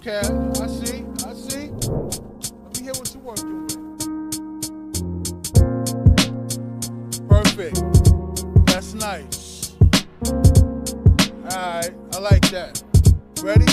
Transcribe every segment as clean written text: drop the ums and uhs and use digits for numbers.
Okay, I see. Let me hear what you're working with. Perfect. That's nice. Alright, I like that. Ready?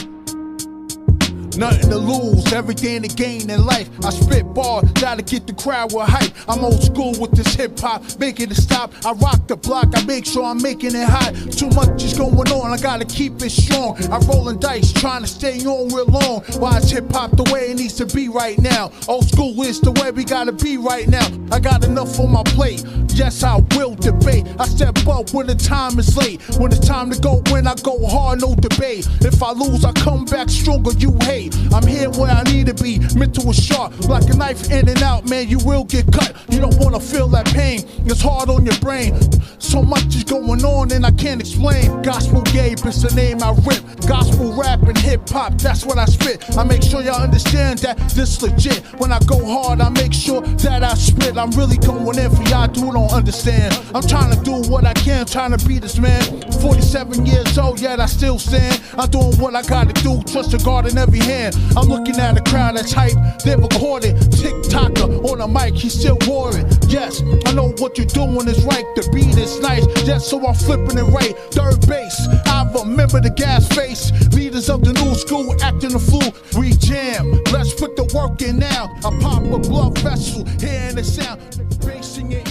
Nothing to lose, everything to gain in life. I spit bars, gotta get the crowd with hype. I'm old school with this hip hop, making it stop. I rock the block, I make sure I'm making it hot. Too much is going on, I gotta keep it strong. I'm rolling dice, trying to stay on real long. Why is hip hop the way it needs to be right now? Old school is the way we gotta be right now. I got enough on my plate, yes I will debate. I step up when the time is late. When it's time to go in, I go hard, no debate. If I lose, I come back stronger, you hate. I'm here where I need to be, mental is sharp. Like a knife in and out, man, you will get cut. You don't wanna feel that pain, it's hard on your brain. So much is going on and I can't explain. Gospel Gabe is the name I rip. Gospel rap and hip hop, that's what I spit. I make sure y'all understand that this legit. When I go hard, I make sure that I spit. I'm really going in for y'all who don't understand. I'm trying to do what I can, trying to be this man. 47 years old, yet I still stand. I'm doing what I gotta do, trust the God in every hand. I'm looking at a crowd that's hype, they're recording. TikToker on a mic, he's still roaring. Yes, I know what you're doing is right, the beat is nice. Yes, so I'm flipping it right, third base. I remember the gas face, leaders of the new school acting a fool. We jam, let's put the work in now. I pop a blood vessel, hearing the sound, facing it.